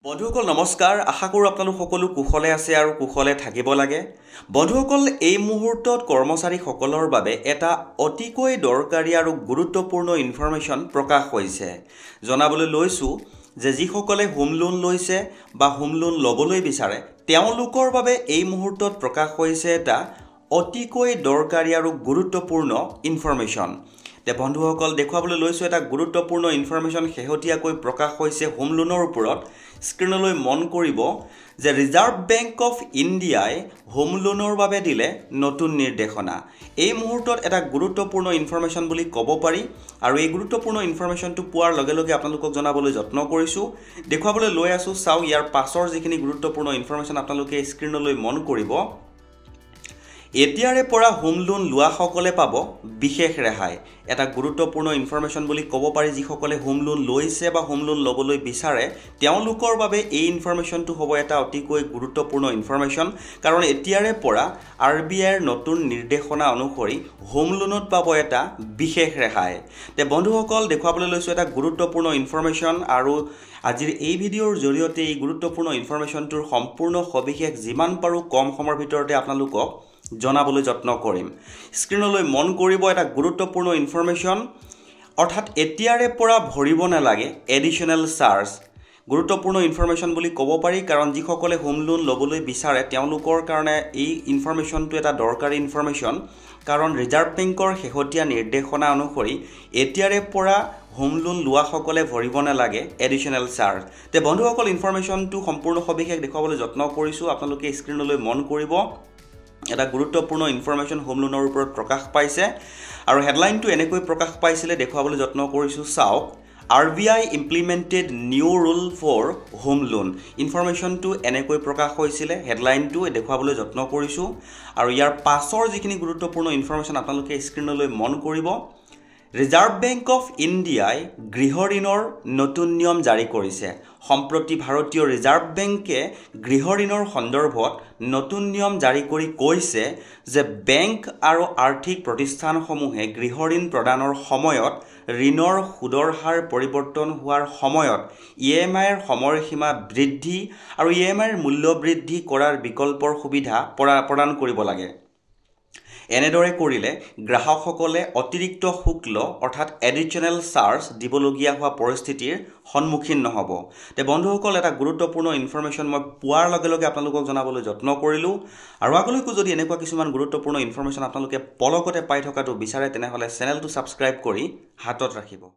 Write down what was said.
বন্ধুসকল নমস্কাৰ আশা কৰোঁ আপোনালোক সকলো কুশলে আছে আৰু কুশলে থাকিব লাগে বন্ধুসকল এই মুহূৰ্তত কৰ্মচাৰীসকলৰ বাবে এটা অতিকৈ দৰকাৰী আৰু গুৰুত্বপূৰ্ণ ইনফৰমেশ্যন প্ৰকাশ হৈছে জনাবলৈ লৈছো যে যিসকলে হোম লোন লৈছে বা হোম লোন ল'বলৈ বিচাৰে তেওঁলোকৰ বাবে এই মুহূৰ্তত প্ৰকাশ হৈছে এটা অতিকৈ দৰকাৰী আৰু গুৰুত্বপূৰ্ণ ইনফৰমেশ্যন তে বন্ধুসকল দেখুৱাবলৈ লৈছো এটা গুৰুত্বপূৰ্ণ ইনফৰমেশ্যন শেহতীয়াকৈ প্ৰকাশ হৈছে হোম লোনৰ ওপৰত স্ক্ৰিনলৈ মন কৰিব যে ৰিজাৰ্ভ বেংক অফ ইণ্ডিয়াই হোম লোনৰ বাবে দিলে নতুন নিৰ্দেশনা এই মুহূৰ্তত এটা গুৰুত্বপূৰ্ণ ইনফৰমেশ্যন বুলি ক'ব পাৰি আৰু এই গুৰুত্বপূৰ্ণ ইনফৰমেশ্যনটো পোৱাৰ লগে লগে আপোনালোকক জনাবলৈ যত্ন কৰিছো দেখুৱাবলৈ লৈ আছো চাও ইয়াৰ পাছৰ যিখিনি গুৰুত্বপূৰ্ণ ইনফৰমেশ্যন আপোনালোকে স্ক্ৰিনলৈ মন কৰিব এতিয়াৰে পৰা হোম লোন লোৱা সকলে পাব বিশেষ ৰেহাই এটা গুৰুত্বপূৰ্ণ ইনফৰমেশ্যন বুলি ক'ব পাৰি যিসকলে হোম লোন লৈছে বা হোম লোন ল'বলৈ বিচাৰে তেওঁলোকৰ বাবে এই ইনফৰমেশ্যনটো হ'ব এটা অতিকৈ গুৰুত্বপূৰ্ণ ইনফৰমেশ্যন কাৰণ এতিয়াৰে পৰা আৰবিআইৰ নতুন নিৰ্দেশনা অনুসৰি হোম লোনত পাব এটা বিশেষ ৰেহাই তে বন্ধুসকল দেখুৱাবলৈ লৈছো এটা গুৰুত্বপূৰ্ণ ইনফৰমেশ্যন আৰু আজিৰ এই ভিডিঅ'ৰ জৰিয়তে এই গুৰুত্বপূৰ্ণ ইনফৰমেশ্যনটোৰ সম্পূৰ্ণ সবিশেষ যিমান পাৰো কম সময়ৰ ভিতৰতে আপোনালোকক জনাবলৈ যত্ন কৰিম স্ক্ৰিনলৈ মন কৰিব এটা গুৰুত্বপূৰ্ণ ইনফৰমেশ্যন অৰ্থাৎ এতিয়াৰে পৰা ভৰিব নালাগে এডিশনাল চাৰ্জ গুৰুত্বপূৰ্ণ ইনফৰমেশ্যন বুলি ক'ব পাৰি কাৰণ যিসকলে হোম লোন ল'বলৈ বিচাৰে তেওঁলোকৰ কাৰণে এই ইনফৰমেশ্যনটো এটা দৰকাৰী ইনফৰমেশ্যন কাৰণ ৰিজাৰ্ভ বেংকৰ শেহতীয়া নিৰ্দেশনা অনুসৰি এতিয়াৰে পৰা হোম লোন লোৱা সকলে ভৰিব নালাগে এডিশনাল চাৰ্জ তে বন্ধুসকল ইনফৰমেশ্যনটো সম্পূৰ্ণ সবিশেষ দেখুৱাবলৈ যত্ন কৰিছো আপোনালোকে স্ক্ৰিনলৈ মন কৰিব এটা গুৰুত্বপূৰ্ণ ইনফৰমেশ্যন হোম লোনৰ ওপৰত প্ৰকাশ পাইছে আৰু হেডলাইনটো এনেকৈ প্ৰকাশ পাইছিলে দেখুৱাবলৈ যত্ন কৰিছো চাওক RBI implemented new rule for home loan ইনফৰমেশ্যনটো এনেকৈ প্ৰকাশ হৈছিলে হেডলাইনটো দেখুৱাবলৈ যত্ন কৰিছো আৰু ইয়াৰ পাছৰ যিখিনি গুৰুত্বপূৰ্ণ ইনফৰমেশ্যন আপোনালোকে স্ক্ৰিনলৈ মন কৰিব ৰিজাৰ্ভ বেংক অফ ইণ্ডিয়াই গৃহ ঋণৰ নতুন নিয়ম জাৰি কৰিছে সম্প্ৰতি ভাৰতীয় ৰিজাৰ্ভ বেংকে গৃহ ঋণৰ সন্দৰ্ভত নতুন নিয়ম জাৰি কৰি কৈছে যে বেংক আৰু আৰ্থিক প্ৰতিষ্ঠানসমূহে গৃহ ঋণ প্ৰদানৰ সময়ত ঋণৰ সুদৰ হাৰ পৰিৱৰ্তন হোৱাৰ সময়ত EMI ৰ সময়সীমা বৃদ্ধি আৰু EMI ৰ মূল্য বৃদ্ধি কৰাৰ বিকল্পৰ সুবিধা প্ৰদান কৰিব লাগে এনেদৰে কৰিলে গ্ৰাহকসকলে অতিৰিক্ত শুল্ক অৰ্থাৎ এডিশনাল চাৰ্জ দিবলগীয়া হোৱা পৰিস্থিতিৰ সন্মুখীন নহব তে বন্ধুসকল এটা গুৰুত্বপূৰ্ণ ইনফৰমেশ্যন মই পোৱাৰ লগে লগে আপোনালোকক জনাবলৈ যত্ন কৰিলো আৰু আগলৈকো যদি এনেকুৱা কিছুমান গুৰুত্বপূৰ্ণ ইনফৰমেশ্যন আপোনালোকে পলকতে পাই থকাটো বিচাৰে তেনেহলে চেনেলটো সাবস্ক্ৰাইব কৰি হাতত ৰাখিব